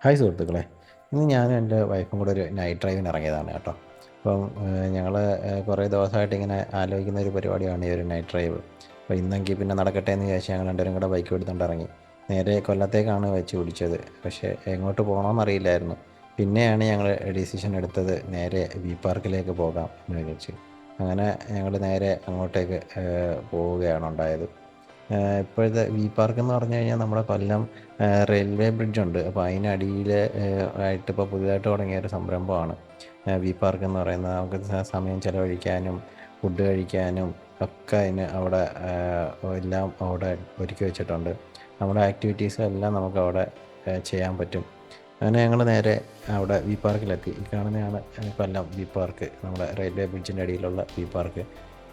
Hi സുഹൃത്തുക്കളെ, ഇന്ന് ഞാനും എൻ്റെ വൈഫും കൂടെ ഒരു നൈറ്റ് ഡ്രൈവിന് ഇറങ്ങിയതാണ് കേട്ടോ. അപ്പം ഞങ്ങൾ കുറേ ദിവസമായിട്ട് ഇങ്ങനെ ആലോചിക്കുന്ന ഒരു പരിപാടിയാണ് ഈ ഒരു നൈറ്റ് ഡ്രൈവ്. അപ്പോൾ ഇന്നെങ്കിൽ പിന്നെ നടക്കട്ടെ എന്ന് വിചാരിച്ച് ഞങ്ങൾ രണ്ടുപേരും കൂടെ ബൈക്ക് എടുത്തുകൊണ്ട് ഇറങ്ങി. നേരെ കൊല്ലത്തേക്കാണ് വെച്ച് പിടിച്ചത്. പക്ഷേ എങ്ങോട്ട് പോകണമെന്നറിയില്ലായിരുന്നു. പിന്നെയാണ് ഞങ്ങൾ ഡിസിഷൻ എടുത്തത് നേരെ വി പാർക്കിലേക്ക് പോകാം എന്ന് വിചാരിച്ച്. അങ്ങനെ ഞങ്ങൾ നേരെ അങ്ങോട്ടേക്ക് പോവുകയാണ് ഉണ്ടായത്. ഇപ്പോഴത്തെ വി പാർക്ക് എന്ന് പറഞ്ഞു കഴിഞ്ഞാൽ നമ്മുടെ കൊല്ലം റെയിൽവേ ബ്രിഡ്ജുണ്ട്. അപ്പോൾ അതിനടിയിൽ ആയിട്ട് ഇപ്പോൾ പുതിയതായിട്ട് തുടങ്ങിയ ഒരു സംരംഭമാണ് വി പാർക്ക് എന്ന് പറയുന്നത്. നമുക്ക് സമയം ചിലവഴിക്കാനും ഫുഡ് കഴിക്കാനും ഒക്കെ അതിന് അവിടെ എല്ലാം അവിടെ ഒരുക്കി വെച്ചിട്ടുണ്ട്. നമ്മുടെ ആക്ടിവിറ്റീസും എല്ലാം നമുക്ക് അവിടെ ചെയ്യാൻ പറ്റും. അങ്ങനെ ഞങ്ങൾ നേരെ അവിടെ വി പാർക്കിലെത്തി. ഈ കാണുന്നതാണ് കൊല്ലം വി പാർക്ക്, നമ്മുടെ റെയിൽവേ ബ്രിഡ്ജിൻ്റെ അടിയിലുള്ള വി പാർക്ക്.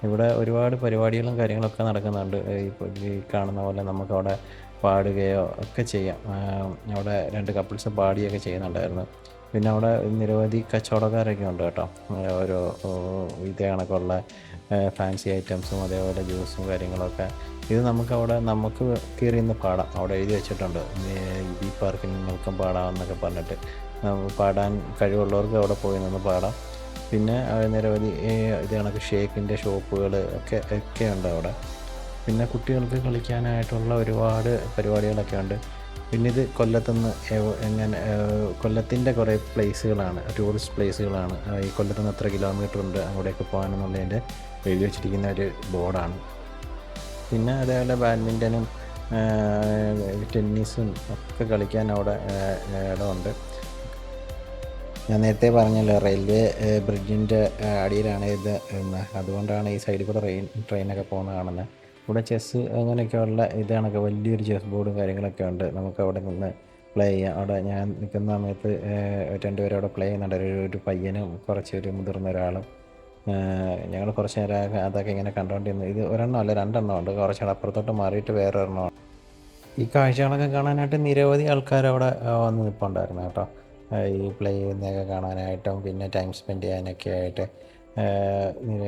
ഇവിടെ ഒരുപാട് പരിപാടികളും കാര്യങ്ങളൊക്കെ നടക്കുന്നുണ്ട്. ഇപ്പോൾ ഈ കാണുന്ന പോലെ നമുക്കവിടെ പാടുകയോ ഒക്കെ ചെയ്യാം. അവിടെ രണ്ട് കപ്പിൾസ് പാടുകയൊക്കെ ചെയ്യുന്നുണ്ടായിരുന്നു. പിന്നെ അവിടെ നിരവധി കച്ചവടക്കാരൊക്കെ ഉണ്ട് കേട്ടോ. ഓരോ ഇതേ കണക്കുള്ള ഫാൻസി ഐറ്റംസും അതേപോലെ ജ്യൂസും കാര്യങ്ങളൊക്കെ. ഇത് നമുക്ക് കയറി നിന്ന് പാടാം. അവിടെ എഴുതി വെച്ചിട്ടുണ്ട് ഈ പാർക്കിൽ നിങ്ങൾക്കും പാടാമെന്നൊക്കെ പറഞ്ഞിട്ട്. പാടാൻ കഴിവുള്ളവർക്ക് അവിടെ പോയി നിന്ന് പാടാം. പിന്നെ നിരവധി ഇത് കണക്ക് ഷേക്കിൻ്റെ ഷോപ്പുകൾ ഒക്കെ ഉണ്ട് അവിടെ. പിന്നെ കുട്ടികൾക്ക് കളിക്കാനായിട്ടുള്ള ഒരുപാട് പരിപാടികളൊക്കെ ഉണ്ട്. പിന്നെ ഇത് കൊല്ലത്തുനിന്ന് എങ്ങനെ കൊല്ലത്തിൻ്റെ കുറേ പ്ലേസുകളാണ്, ടൂറിസ്റ്റ് പ്ലേസുകളാണ്. ഈ കൊല്ലത്തുനിന്ന് എത്ര കിലോമീറ്റർ ഉണ്ട് അങ്ങോട്ടേക്ക് പോകാനെന്നുള്ളതിൻ്റെ എഴുതി വെച്ചിരിക്കുന്ന ഒരു ബോർഡാണ്. പിന്നെ അതേപോലെ ബാഡ്മിൻ്റനും ടെന്നീസും ഒക്കെ കളിക്കാൻ അവിടെ ഇടമുണ്ട്. ഞാൻ നേരത്തെ പറഞ്ഞല്ലോ റെയിൽവേ ബ്രിഡ്ജിൻ്റെ അടിയിലാണ് ഇത് എന്ന്. അതുകൊണ്ടാണ് ഈ സൈഡിൽ കൂടെ ട്രെയിനൊക്കെ പോകുന്നത് കാണുന്നത്. ഇവിടെ ചെസ്സ് അങ്ങനെയൊക്കെയുള്ള ഇതാണൊക്കെ വലിയൊരു ചെസ് ബോർഡും കാര്യങ്ങളൊക്കെ ഉണ്ട്. നമുക്ക് അവിടെ നിന്ന് പ്ലേ ചെയ്യാം. അവിടെ ഞാൻ നിൽക്കുന്ന സമയത്ത് രണ്ടുപേരും അവിടെ പ്ലേ ചെയ്യുന്നുണ്ട്. ഒരു പയ്യനും കുറച്ചൊരു മുതിർന്ന ഒരാളും. ഞങ്ങൾ കുറച്ച് നേരം അതൊക്കെ ഇങ്ങനെ കണ്ടുകൊണ്ടിരുന്നു. ഇത് ഒരെണ്ണം അല്ല, രണ്ടെണ്ണം ഉണ്ട്. കുറച്ചുകൂടെ അപ്പുറത്തോട്ട് മാറിയിട്ട് വേറെ ഒരെണ്ണമാണ്. ഈ കാഴ്ചകളൊക്കെ കാണാനായിട്ട് നിരവധി ആൾക്കാർ അവിടെ വന്ന് നിൽപ്പുണ്ടായിരുന്നു കേട്ടോ. ഈ പ്ലേ ചെയ്യുന്നതൊക്കെ കാണാനായിട്ടും പിന്നെ ടൈം സ്പെൻഡ് ചെയ്യാനൊക്കെ ആയിട്ട്.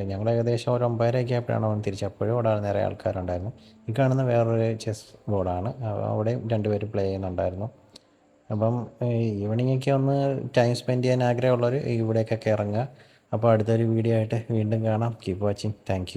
ഞങ്ങൾ ഏകദേശം ഒരു 9:30 ആയപ്പോഴാണ് വന്ന് തിരിച്ചത്. അപ്പോഴും അവിടെ നിറയെ ആൾക്കാരുണ്ടായിരുന്നു. ഈ കാണുന്ന വേറൊരു ചെസ് ബോർഡാണ്. അവിടെയും രണ്ടുപേര് പ്ലേ ചെയ്യുന്നുണ്ടായിരുന്നു. അപ്പം ഈവനിങ്ങൊക്കെ ഒന്ന് ടൈം സ്പെൻഡ് ചെയ്യാൻ ആഗ്രഹമുള്ളവർ ഇവിടേക്കൊക്കെ ഇറങ്ങുക. അപ്പോൾ അടുത്തൊരു വീഡിയോ ആയിട്ട് വീണ്ടും കാണാം. Keep watching. Thank you.